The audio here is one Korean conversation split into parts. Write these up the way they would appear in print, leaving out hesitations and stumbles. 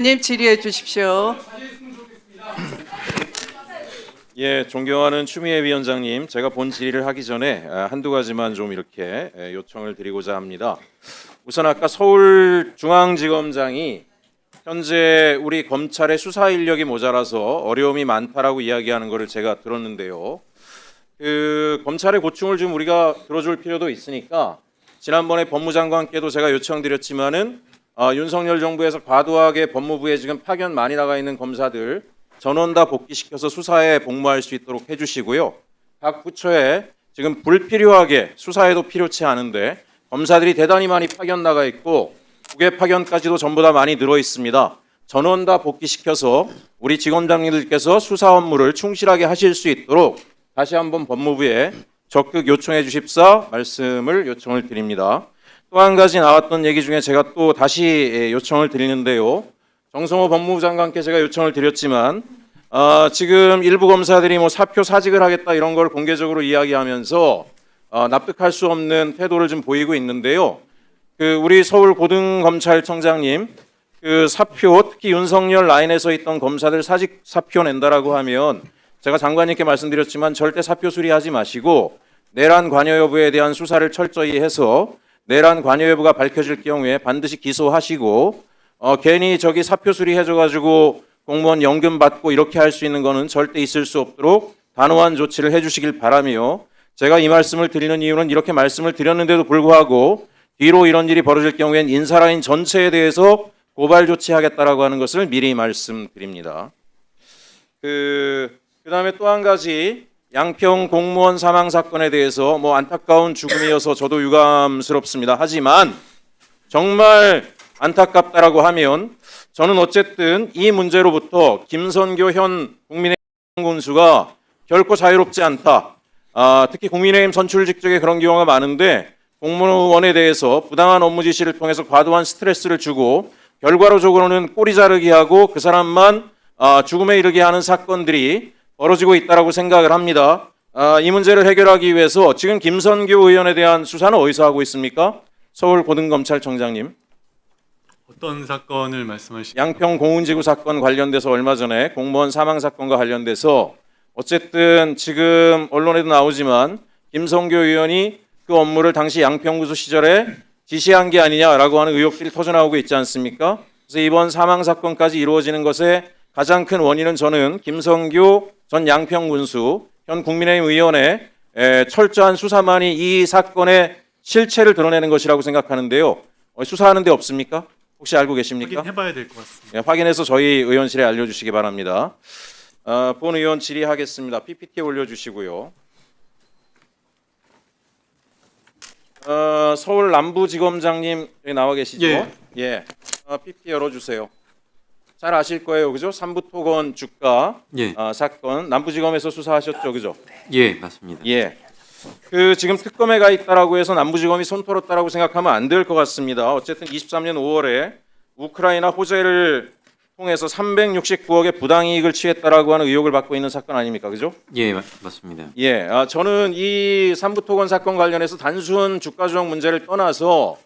님 질의해 주십시오. 예, 존경하는 추미애 위원장님, 제가 본 질의를 하기 전에 한두 가지만 좀 이렇게 요청을 드리고자 합니다. 우선 아까 서울중앙지검장이 현재 우리 검찰의 수사 인력이 모자라서 어려움이 많다라고 이야기하는 것을 제가 들었는데요. 그 검찰의 고충을 좀 우리가 들어줄 필요도 있으니까 지난번에 법무장관께도 제가 요청드렸지만은 윤석열 정부에서 과도하게 법무부에 지금 파견 많이 나가 있는 검사들 전원 다 복귀시켜서 수사에 복무할 수 있도록 해주시고요. 각 부처에 지금 불필요하게 수사에도 필요치 않은데 검사들이 대단히 많이 파견 나가 있고 국외 파견까지도 전부 다 많이 늘어 있습니다. 전원 다 복귀시켜서 우리 직원장님들께서 수사 업무를 충실하게 하실 수 있도록 다시 한번 법무부에 적극 요청해 주십사 말씀을 요청을 드립니다. 또 한 가지 나왔던 얘기 중에 제가 또 다시 요청을 드리는데요. 정성호 법무부 장관께 제가 요청을 드렸지만 지금 일부 검사들이 뭐 사표 사직을 하겠다 이런 걸 공개적으로 이야기하면서 납득할 수 없는 태도를 좀 보이고 있는데요. 그 우리 서울 고등검찰청장님 그 사표 특히 윤석열 라인에서 있던 검사들 사직 사표 낸다라고 하면 제가 장관님께 말씀드렸지만 절대 사표 수리하지 마시고 내란 관여 여부에 대한 수사를 철저히 해서 내란 관여 여부가 밝혀질 경우에 반드시 기소하시고 괜히 저기 사표 수리해줘가지고 공무원 연금 받고 이렇게 할 수 있는 거는 절대 있을 수 없도록 단호한 조치를 해주시길 바라며 제가 이 말씀을 드리는 이유는 이렇게 말씀을 드렸는데도 불구하고 뒤로 이런 일이 벌어질 경우엔 인사라인 전체에 대해서 고발 조치하겠다라고 하는 것을 미리 말씀드립니다. 그다음에 또 한 가지 양평 공무원 사망 사건에 대해서 뭐 안타까운 죽음이어서 저도 유감스럽습니다. 하지만 정말 안타깝다라고 하면 저는 어쨌든 이 문제로부터 김선교 현 국민의힘 군수가 결코 자유롭지 않다. 특히 국민의힘 선출직 중에 그런 경우가 많은데 공무원에 대해서 부당한 업무 지시를 통해서 과도한 스트레스를 주고 결과적으로는 꼬리 자르기 하고 그 사람만 죽음에 이르게 하는 사건들이 벌어지고 있다라고 생각을 합니다. 이 문제를 해결하기 위해서 지금 김선교 의원에 대한 수사는 어디서 하고 있습니까? 서울 고등검찰청장님. 어떤 사건을 말씀하시죠? 양평 공운지구 사건 관련돼서 얼마 전에 공무원 사망 사건과 관련돼서 어쨌든 지금 언론에도 나오지만 김선교 의원이 그 업무를 당시 양평구수 시절에 지시한 게 아니냐라고 하는 의혹들이 터져나오고 있지 않습니까? 그래서 이번 사망 사건까지 이루어지는 것에 가장 큰 원인은 저는 김선교 전 양평군수 현 국민의힘 의원의 철저한 수사만이 이 사건의 실체를 드러내는 것이라고 생각하는데요. 수사하는 데 없습니까? 혹시 알고 계십니까? 확인해봐야 될 것 같습니다. 네, 확인해서 저희 의원실에 알려주시기 바랍니다. 본 의원 질의하겠습니다. PPT에 올려주시고요. 서울 남부지검장님 여기 나와 계시죠? 예. PPT 열어주세요. 잘 아실 거예요, 그죠? 삼부토건 주가 사건 남부지검에서 수사하셨죠, 그죠? 예, 맞습니다. 예. 그 지금 특검에 가 있다라고 해서 남부지검이 손 털었다라고 생각하면 안 될 것 같습니다. 어쨌든 23년 5월에 우크라이나 호재를 통해서 369억의 부당이익을 취했다라고 하는 의혹을 받고 있는 사건 아닙니까, 그죠? 예, 맞습니다. 예. 저는 이 삼부토건 사건 관련해서 단순 주가 조작 문제를 떠나서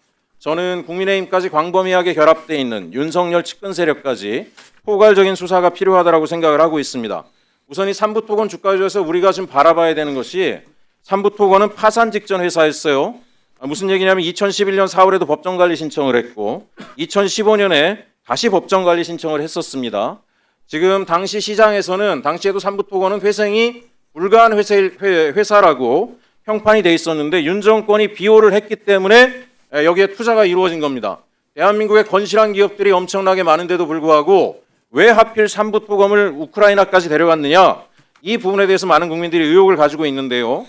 저는 국민의힘까지 광범위하게 결합되어 있는 윤석열 측근 세력까지 포괄적인 수사가 필요하다고 생각을 하고 있습니다. 우선 이 삼부토건 주가 조작에서 우리가 지금 바라봐야 되는 것이 삼부토건은 파산 직전 회사였어요. 무슨 얘기냐면 2011년 4월에도 법정관리 신청을 했고 2015년에 다시 법정관리 신청을 했었습니다. 지금 당시 시장에서는 당시에도 삼부토건은 회생이 불가한 회사라고 평판이 돼 있었는데 윤 정권이 비호를 했기 때문에 여기에 투자가 이루어진 겁니다. 대한민국의 건실한 기업들이 엄청나게 많은데도 불구하고 왜 하필 삼부토건을 우크라이나까지 데려갔느냐? 이 부분에 대해서 많은 국민들이 의혹을 가지고 있는데요.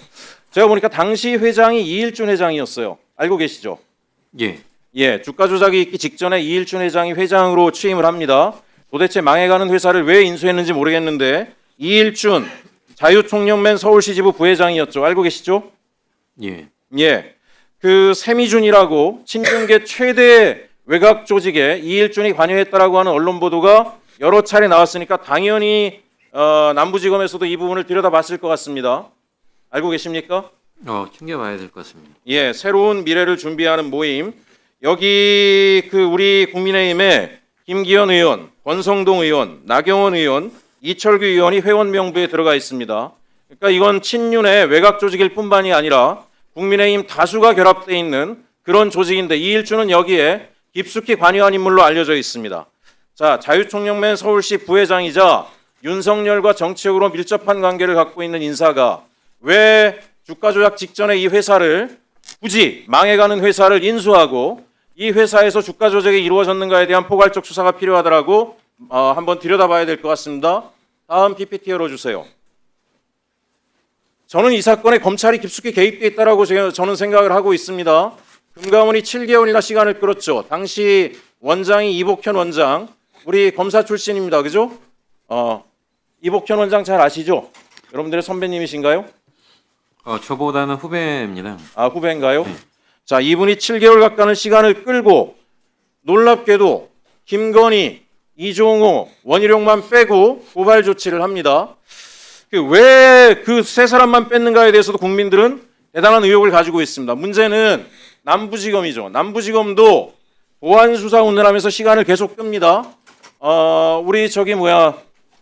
제가 보니까 당시 회장이 이일준 회장이었어요. 알고 계시죠? 예. 예, 주가 조작이 있기 직전에 이일준 회장이 회장으로 취임을 합니다. 도대체 망해가는 회사를 왜 인수했는지 모르겠는데 이일준 자유총연맹 서울시 지부 부회장이었죠. 알고 계시죠? 예. 예. 그 세미준이라고 친중계 최대 외곽 조직에 이일준이 관여했다라고 하는 언론 보도가 여러 차례 나왔으니까 당연히 남부지검에서도 이 부분을 들여다봤을 것 같습니다. 알고 계십니까? 챙겨봐야 될 것 같습니다. 예, 새로운 미래를 준비하는 모임. 여기 그 우리 국민의힘의 김기현 의원, 권성동 의원, 나경원 의원, 이철규 의원이 회원 명부에 들어가 있습니다. 그러니까 이건 친윤의 외곽 조직일 뿐만이 아니라 국민의힘 다수가 결합되어 있는 그런 조직인데 이일주는 여기에 깊숙이 관여한 인물로 알려져 있습니다. 자, 자유총연맹 서울시 부회장이자 윤석열과 정치적으로 밀접한 관계를 갖고 있는 인사가 왜 주가 조작 직전에 이 회사를 굳이 망해가는 회사를 인수하고 이 회사에서 주가 조작이 이루어졌는가에 대한 포괄적 수사가 필요하더라고 한번 들여다봐야 될 것 같습니다. 다음 PPT 열어주세요. 저는 이 사건에 검찰이 깊숙이 개입돼 있다라고 저는 생각을 하고 있습니다. 금감원이 7개월이나 시간을 끌었죠. 당시 원장이 이복현 원장, 우리 검사 출신입니다. 그죠? 이복현 원장 잘 아시죠? 여러분들의 선배님이신가요? 저보다는 후배입니다. 아, 후배인가요? 네. 자, 이분이 7개월 가까운 시간을 끌고 놀랍게도 김건희, 이종호, 원희룡만 빼고 고발 조치를 합니다. 왜 그 세 사람만 뺐는가에 대해서도 국민들은 대단한 의혹을 가지고 있습니다. 문제는 남부지검이죠. 남부지검도 보안 수사 운운하면서 시간을 계속 끕니다. 우리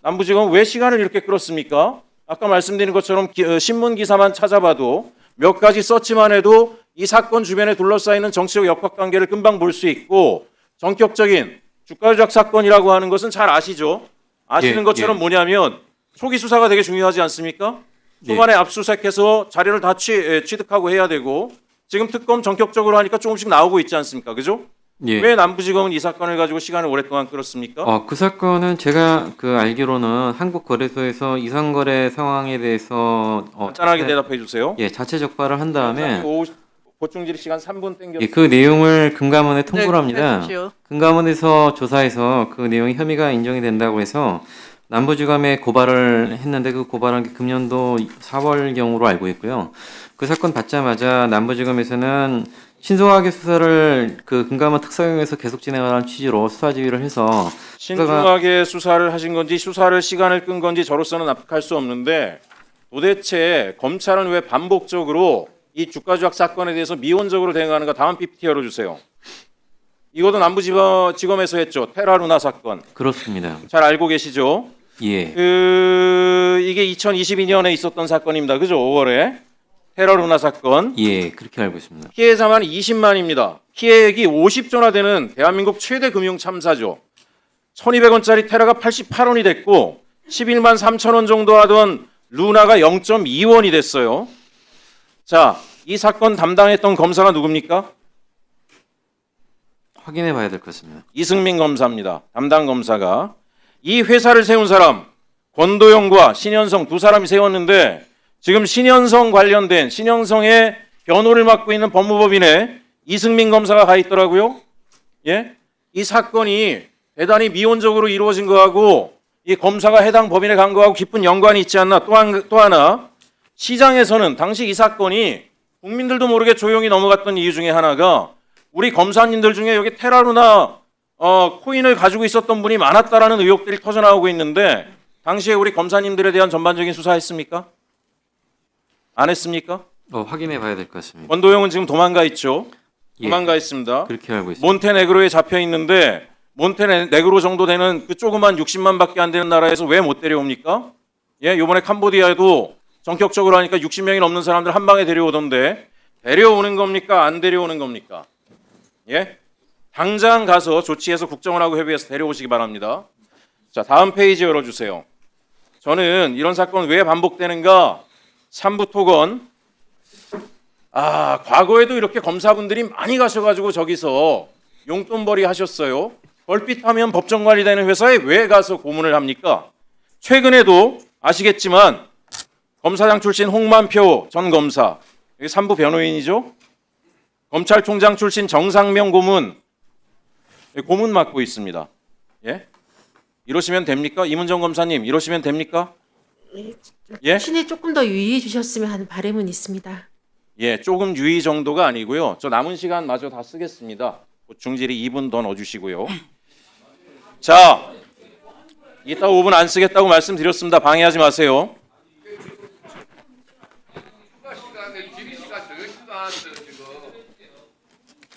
남부지검 왜 시간을 이렇게 끌었습니까? 아까 말씀드린 것처럼 신문 기사만 찾아봐도 몇 가지 서치만 해도 이 사건 주변에 둘러싸이는 정치적 역학관계를 금방 볼 수 있고 전격적인 주가 조작 사건이라고 하는 것은 잘 아시죠? 아시는 예, 것처럼 예. 뭐냐면 초기 수사가 되게 중요하지 않습니까? 초반에 압수수색해서 자료를 다 취득하고 해야 되고 지금 특검 전격적으로 하니까 조금씩 나오고 있지 않습니까? 그죠? 예. 왜 남부지검은 이 사건을 가지고 시간을 오랫동안 끌었습니까? 그 사건은 제가 알기로는 한국거래소에서 이상거래 상황에 대해서 간단하게 대답해 주세요. 예, 자체 적발을 한 다음에 보충질 시간 3분 땡겨. 예, 그 내용을 금감원에 통보를 네, 합니다. 하십시오. 금감원에서 조사해서 그 내용이 혐의가 인정이 된다고 해서 남부지검에 고발을 했는데 그 고발한 게 금년도 4월경으로 알고 있고요. 그 사건 받자마자 남부지검에서는 신속하게 수사를 그 금감원 특사경에서 계속 진행하라는 취지로 수사 지휘를 해서 신중하게 수사를 하신 건지 수사를 시간을 끈 건지 저로서는 납득할 수 없는데 도대체 검찰은 왜 반복적으로 이 주가 조작 사건에 대해서 미온적으로 대응하는가? 다음 PPT 열어주세요. 이것도 남부지검에서 했죠. 테라루나 사건. 그렇습니다. 잘 알고 계시죠? 예. 이게 2022년에 있었던 사건입니다. 그죠? 5월에 테라루나 사건. 예, 그렇게 알고 있습니다. 피해자만 20만입니다. 피해액이 50조나 되는 대한민국 최대 금융 참사죠. 1,200원짜리 테라가 88원이 됐고 11만 3천 원 정도 하던 루나가 0.2원이 됐어요. 자, 이 사건 담당했던 검사가 누굽니까? 확인해 봐야 될 것 같습니다. 이승민 검사입니다. 담당 검사가. 이 회사를 세운 사람 권도영과 신현성 두 사람이 세웠는데 지금 신현성 관련된 신현성의 변호를 맡고 있는 법무법인에 이승민 검사가 가 있더라고요. 예? 이 사건이 대단히 미온적으로 이루어진 거하고 이 검사가 해당 법인에 간 거하고 깊은 연관이 있지 않나. 또 하나 시장에서는 당시 이 사건이 국민들도 모르게 조용히 넘어갔던 이유 중에 하나가 우리 검사님들 중에 여기 테라루나 코인을 가지고 있었던 분이 많았다라는 의혹들이 터져나오고 있는데 당시에 우리 검사님들에 대한 전반적인 수사했습니까? 안 했습니까? 확인해 봐야 될 것 같습니다. 권도영은 지금 도망가 있죠. 예, 도망가 있습니다. 그렇게 알고 있습니다. 몬테네그로에 잡혀 있는데 몬테네그로 정도 되는 그 조그만 60만밖에 안 되는 나라에서 왜 못 데려옵니까? 예, 이번에 캄보디아에도 전격적으로 하니까 60명이 넘는 사람들 한 방에 데려오던데 데려오는 겁니까? 안 데려오는 겁니까? 예? 당장 가서 조치해서 국정원하고 협의해서 데려오시기 바랍니다. 자, 다음 페이지 열어주세요. 저는 이런 사건 왜 반복되는가? 삼부토건. 과거에도 이렇게 검사분들이 많이 가셔가지고 저기서 용돈벌이 하셨어요. 벌빛하면 법정관리되는 회사에 왜 가서 고문을 합니까? 최근에도 아시겠지만 검사장 출신 홍만표 전 검사, 여기 삼부 변호인이죠. 검찰총장 출신 정상명 고문, 고문 맡고 있습니다. 예? 이러시면 됩니까? 이문정 검사님, 이러시면 됩니까? 예? 신에 조금 더 유의해 주셨으면 하는 바람은 있습니다. 예, 조금 유의 정도가 아니고요. 저 남은 시간 마저 다 쓰겠습니다. 보충질이 2분 더 넣어주시고요. 자, 이따 5분 안 쓰겠다고 말씀드렸습니다. 방해하지 마세요.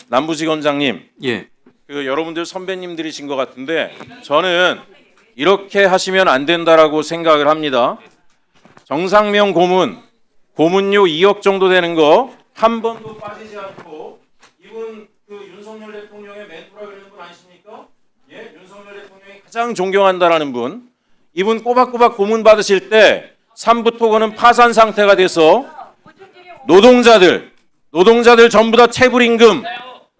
남부지검장님, 예. 여러분들 선배님들이신 것 같은데 저는 이렇게 하시면 안 된다라고 생각을 합니다. 정상명 고문료 2억 정도 되는 거 한 번도 빠지지 않고 이분 윤석열 대통령의 멘토라 그러는 분 아니십니까? 예, 윤석열 대통령이 가장 존경한다라는 분. 이분 꼬박꼬박 고문 받으실 때 삼부토건은 파산 상태가 돼서 노동자들 전부 다 체불임금,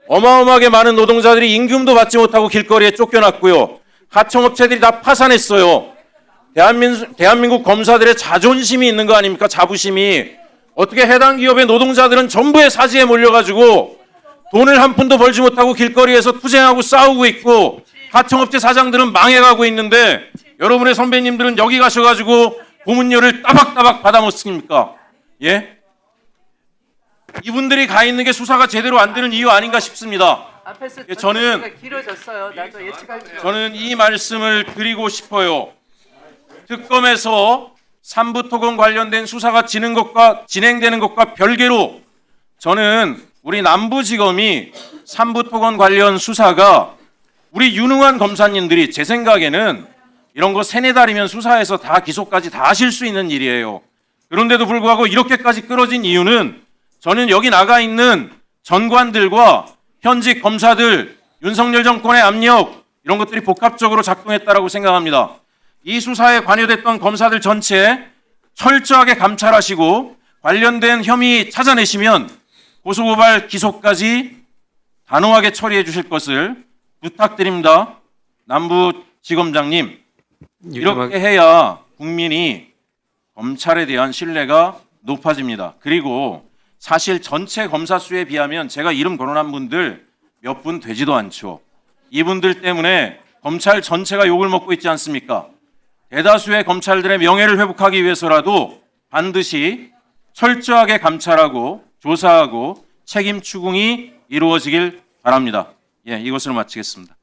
어마어마하게 많은 노동자들이 임금도 받지 못하고 길거리에 쫓겨났고요. 하청업체들이 다 파산했어요. 대한민국 검사들의 자존심이 있는 거 아닙니까? 자부심이. 어떻게 해당 기업의 노동자들은 전부의 사지에 몰려가지고 돈을 한 푼도 벌지 못하고 길거리에서 투쟁하고 싸우고 있고 하청업체 사장들은 망해가고 있는데 여러분의 선배님들은 여기 가셔가지고 고문료를 따박따박 받아먹습니까? 예? 이분들이 가 있는 게 수사가 제대로 안 되는 이유 아닌가 싶습니다. 앞에서 예, 저는 길어졌어요. 나도 예측할 줄. 저는 이 말씀을 드리고 싶어요. 특검에서 삼부토건 관련된 수사가 진행되는 것과 별개로 저는 우리 남부지검이 삼부토건 관련 수사가 우리 유능한 검사님들이 제 생각에는 이런 거 세네 달이면 수사해서 다 기소까지 다 하실 수 있는 일이에요. 그런데도 불구하고 이렇게까지 끌어진 이유는 저는 여기 나가 있는 전관들과 현직 검사들, 윤석열 정권의 압력 이런 것들이 복합적으로 작동했다라고 생각합니다. 이 수사에 관여됐던 검사들 전체 철저하게 감찰하시고 관련된 혐의 찾아내시면 고소고발 기소까지 단호하게 처리해 주실 것을 부탁드립니다. 남부지검장님, 이렇게 해야 국민이 검찰에 대한 신뢰가 높아집니다. 그리고 사실 전체 검사 수에 비하면 제가 이름 거론한 분들 몇 분 되지도 않죠. 이분들 때문에 검찰 전체가 욕을 먹고 있지 않습니까? 대다수의 검찰들의 명예를 회복하기 위해서라도 반드시 철저하게 감찰하고 조사하고 책임 추궁이 이루어지길 바랍니다. 예, 이것으로 마치겠습니다.